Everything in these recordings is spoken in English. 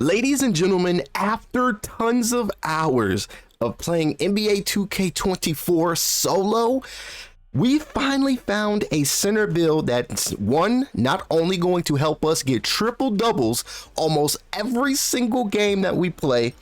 Ladies and gentlemen, after tons of hours of playing NBA 2K24 solo, we finally found a center build that's not only going to help us get triple doubles almost every single game that we play,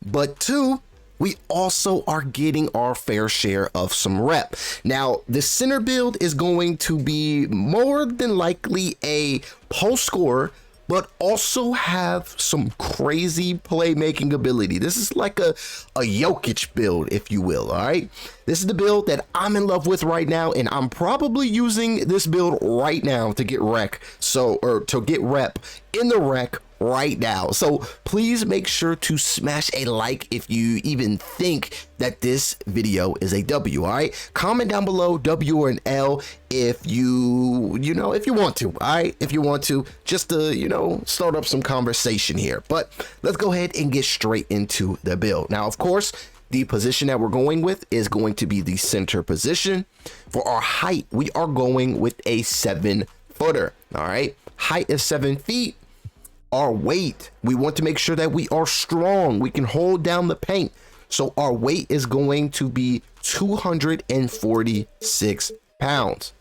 but two, we also are getting our fair share of some rep. Now, the center build is going to be more than likely a post scorer, but also have some crazy playmaking ability. This is like a Jokic build, if you will, all right? This is the build that I'm in love with right now, and I'm probably using this build right now to get rep in the rec right now. So please make sure to smash a like if you even think that this video is a W, all right? Comment down below W or an L if if you want to, all right? If you want to, just to, start up some conversation here. But let's go ahead and get straight into the build. Now, of course, the position that we're going with is going to be the center position. For our height, we are going with a 7-footer, all right? Height is 7 feet. Our weight, we want to make sure that we are strong. We can hold down the paint. So our weight is going to be 246 pounds.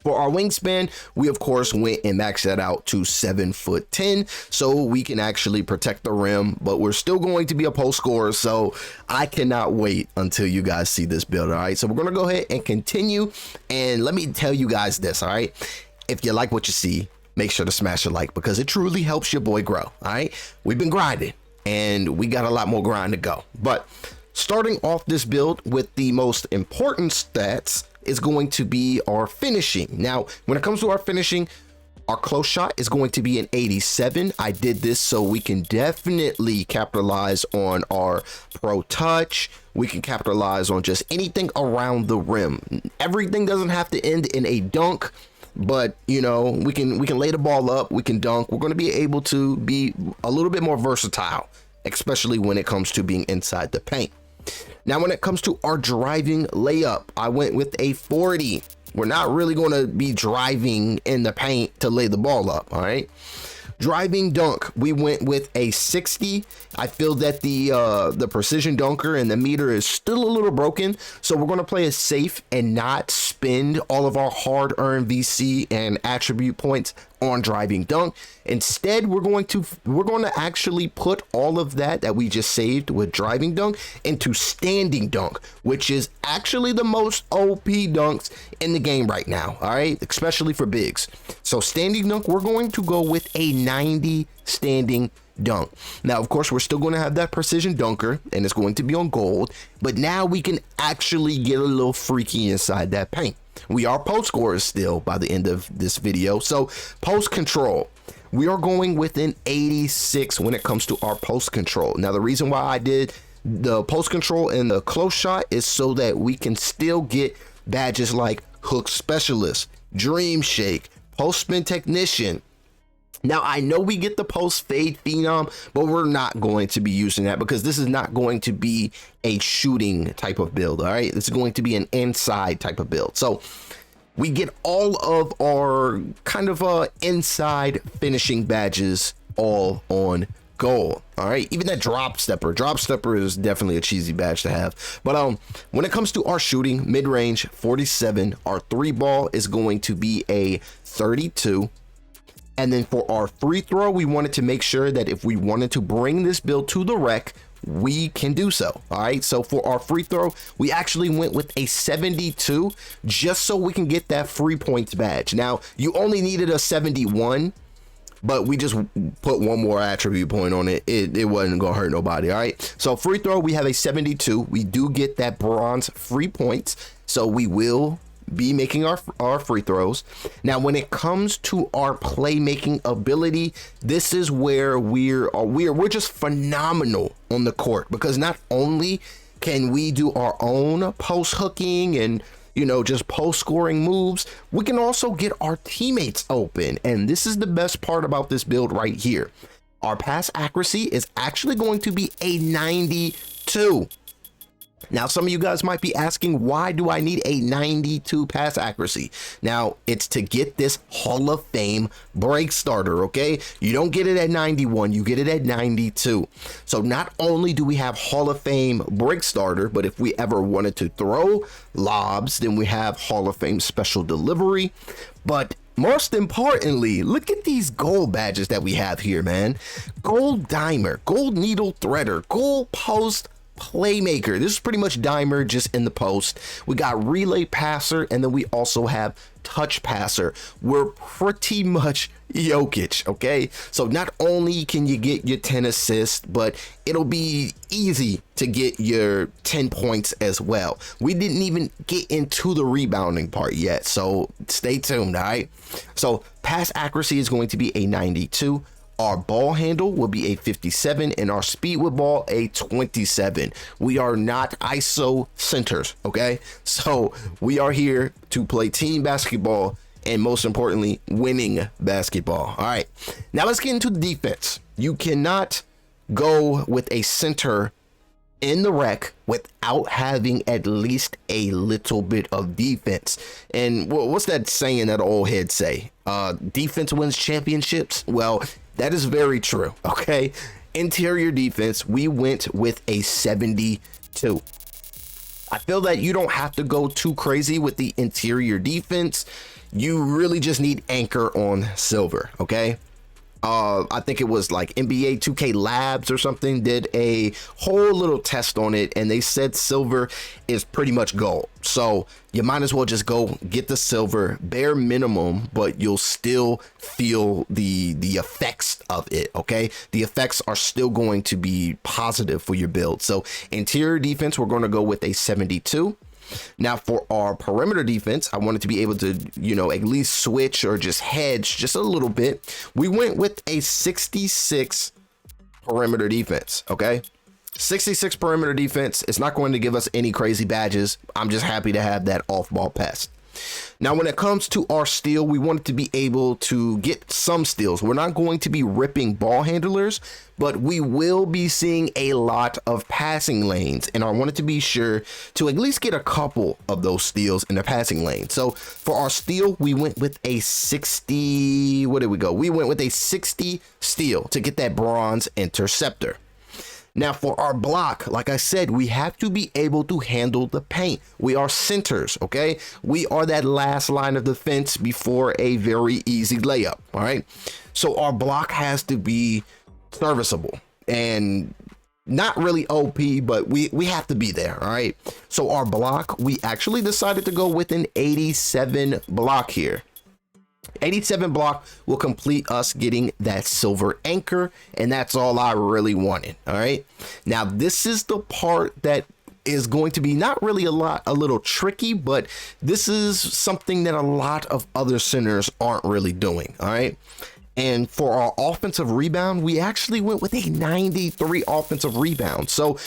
For our wingspan, we of course went and maxed that out to 7'10", so we can actually protect the rim, but we're still going to be a post scorer, so I cannot wait until you guys see this build. All right, so we're gonna go ahead and continue, and let me tell you guys this, all right? If you like what you see, make sure to smash a like, because it truly helps your boy grow. All right, we've been grinding and we got a lot more grind to go, but starting off this build with the most important stats is going to be our finishing. Now, when it comes to our finishing, our close shot is going to be an 87. I did this so we can definitely capitalize on our pro touch. We can capitalize on just anything around the rim. Everything doesn't have to end in a dunk, but we can lay the ball up, we can dunk. We're going to be able to be a little bit more versatile, especially when it comes to being inside the paint. Now, when it comes to our driving layup, I went with a 40. We're not really going to be driving in the paint to lay the ball up, all right? Driving dunk, we went with a 60. I feel that the precision dunker and the meter is still a little broken, so we're going to play it safe and not spend all of our hard-earned VC and attribute points on driving dunk. Instead, we're going to actually put all of that we just saved with driving dunk into standing dunk, which is actually the most OP dunks in the game right now, all right, especially for bigs. So standing dunk, we're going to go with a 90 standing dunk. Now, of course, we're still going to have that precision dunker, and it's going to be on gold, but now we can actually get a little freaky inside that paint. We are post scorers still by the end of this video. So post control, we are going with an 86 when it comes to our post control. Now, the reason why I did the post control and the close shot is so that we can still get badges like hook specialist, dream shake, post spin technician. Now, I know we get the post fade phenom, but we're not going to be using that because this is not going to be a shooting type of build, all right? This is going to be an inside type of build. So we get all of our kind of inside finishing badges all on gold, all right? Even that drop stepper is definitely a cheesy badge to have. But when it comes to our shooting, mid-range 47, our 3-ball is going to be a 32. And then for our free throw, we wanted to make sure that if we wanted to bring this build to the rec, we can do so. All right, so for our free throw, we actually went with a 72 just so we can get that free points badge. Now, you only needed a 71, but we just put one more attribute point on it. It wasn't gonna hurt nobody. All right, so free throw, we have a 72. We do get that bronze free points, so we will be making our free throws. Now, when it comes to our playmaking ability, this is where we're just phenomenal on the court, because not only can we do our own post hooking and just post scoring moves, we can also get our teammates open. And this is the best part about this build right here. Our pass accuracy is actually going to be a 92. Now, some of you guys might be asking, why do I need a 92 pass accuracy? Now, it's to get this Hall of Fame break starter, okay? You don't get it at 91, you get it at 92. So not only do we have Hall of Fame break starter, but if we ever wanted to throw lobs, then we have Hall of Fame special delivery. But most importantly, look at these gold badges that we have here, man. Gold dimer, gold needle threader, gold post playmaker. This is pretty much dimer just in the post. We got relay passer, and then we also have touch passer. We're pretty much Jokic, okay? So not only can you get your 10 assists, but it'll be easy to get your 10 points as well. We didn't even get into the rebounding part yet, so stay tuned, all right? So pass accuracy is going to be a 92. Our ball handle will be a 57, and our speed with ball a 27. We are not ISO centers, okay? So we are here to play team basketball, and most importantly, winning basketball. All right, now let's get into the defense. You cannot go with a center in the rec without having at least a little bit of defense. And what's that saying that old heads say? Defense wins championships. Well, that is very true, okay? Interior defense, we went with a 72. I feel that you don't have to go too crazy with the interior defense. You really just need anchor on silver, okay? I think it was like NBA 2K Labs or something did a whole little test on it, and they said silver is pretty much gold. So you might as well just go get the silver, bare minimum, but you'll still feel the effects of it, okay? The effects are still going to be positive for your build. So interior defense, we're going to go with a 72. Now for our perimeter defense, I wanted to be able to, you know, at least switch or just hedge just a little bit. We went with a 66 perimeter defense, okay? 66 perimeter defense. It's not going to give us any crazy badges. I'm just happy to have that off-ball pass. Now, when it comes to our steal, we wanted to be able to get some steals. We're not going to be ripping ball handlers, but we will be seeing a lot of passing lanes. And I wanted to be sure to at least get a couple of those steals in the passing lane. So for our steal, we went with a 60. What did we go? We went with a 60 steal to get that bronze interceptor. Now for our block, like I said, we have to be able to handle the paint. We are centers, okay? We are that last line of defense before a very easy layup, all right? So our block has to be serviceable and not really OP, but we have to be there, all right? So our block, we actually decided to go with an 87 block here. 87 block will complete us getting that silver anchor, and that's all I really wanted. All right, now this is the part that is going to be not really a little tricky, but this is something that a lot of other centers aren't really doing. All right, and for our offensive rebound, we actually went with a 93 offensive rebound. So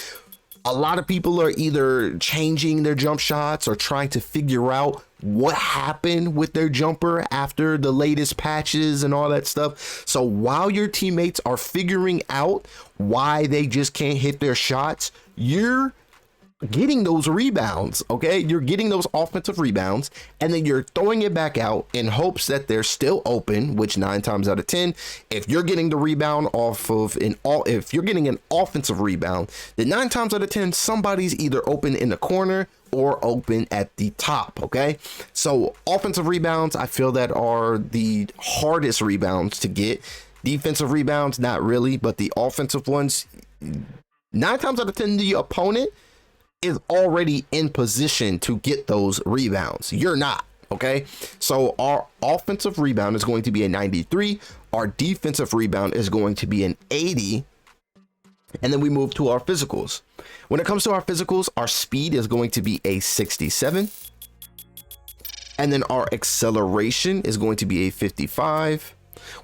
a lot of people are either changing their jump shots or trying to figure out what happened with their jumper after the latest patches and all that stuff. So while your teammates are figuring out why they just can't hit their shots, you're getting those rebounds, okay? You're getting those offensive rebounds, and then you're throwing it back out in hopes that they're still open, which 9 times out of 10, if you're getting the rebound off of if you're getting an offensive rebound, then 9 times out of 10, somebody's either open in the corner or open at the top, okay? So offensive rebounds, I feel that are the hardest rebounds to get. Defensive rebounds, not really, but the offensive ones, 9 times out of 10, the opponent is already in position to get those rebounds. You're not, okay? So our offensive rebound is going to be a 93. Our defensive rebound is going to be an 80. And then we move to our physicals. When it comes to our physicals, our speed is going to be a 67. And then our acceleration is going to be a 55.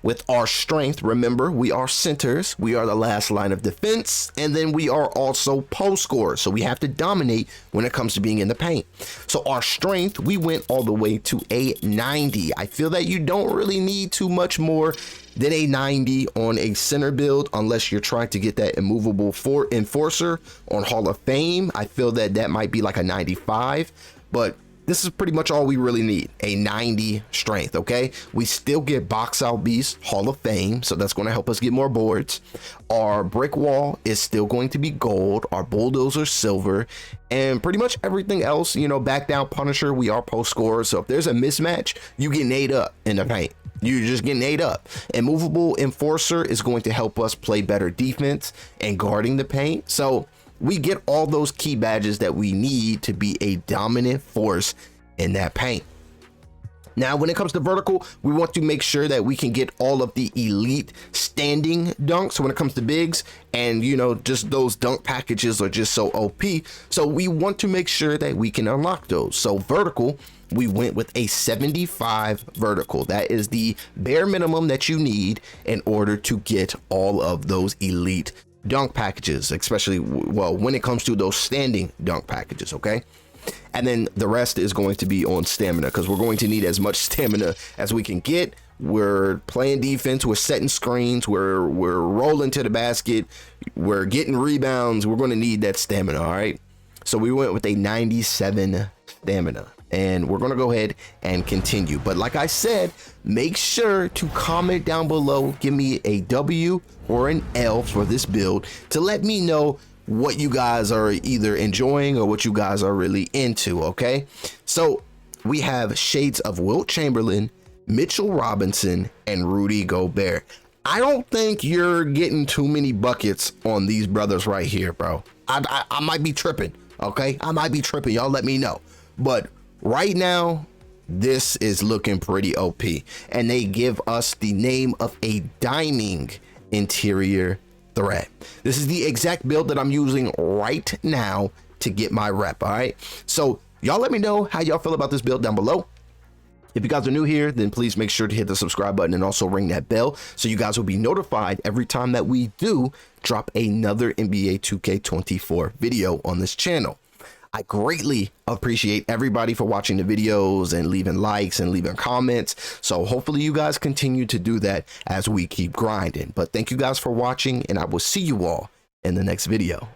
With our strength, remember, we are centers, we are the last line of defense, and then we are also post scorers. So we have to dominate when it comes to being in the paint. So our strength, we went all the way to a 90. I feel that you don't really need too much more than a 90 on a center build unless you're trying to get that immovable enforcer on Hall of Fame. I feel that that might be like a 95, but this is pretty much all we really need, a 90 strength. Okay, we still get box out beast Hall of Fame, so that's going to help us get more boards. Our brick wall is still going to be gold, our bulldozer silver, and pretty much everything else, you know, back down punisher, we are post scorers, so if there's a mismatch, you get ate up in the paint. You're just getting ate up. Immovable enforcer is going to help us play better defense and guarding the paint. So we get all those key badges that we need to be a dominant force in that paint. Now, when it comes to vertical, we want to make sure that we can get all of the elite standing dunks when it comes to bigs, and you know, just those dunk packages are just so OP. So we want to make sure that we can unlock those. So vertical, we went with a 75 vertical. That is the bare minimum that you need in order to get all of those elite dunk packages, especially, well, when it comes to those standing dunk packages. Okay, and then the rest is going to be on stamina, because we're going to need as much stamina as we can get. We're playing defense, we're setting screens, we're rolling to the basket, we're getting rebounds. We're going to need that stamina. All right, so we went with a 97 stamina, and we're going to go ahead and continue. But like I said, make sure to comment down below, give me a W or an L for this build to let me know what you guys are either enjoying or what you guys are really into. Okay, so we have shades of Wilt Chamberlain, Mitchell Robinson, and Rudy Gobert. I don't think you're getting too many buckets on these brothers right here, bro. I might be tripping. Okay, I might be tripping. Y'all let me know. But right now, this is looking pretty OP, and they give us the name of a diming interior threat. This is the exact build that I'm using right now to get my rep. All right, so y'all let me know how y'all feel about this build down below. If you guys are new here, then please make sure to hit the subscribe button and also ring that bell so you guys will be notified every time that we do drop another NBA 2K24 video on this channel. I greatly appreciate everybody for watching the videos and leaving likes and leaving comments. So hopefully you guys continue to do that as we keep grinding. But thank you guys for watching, and I will see you all in the next video.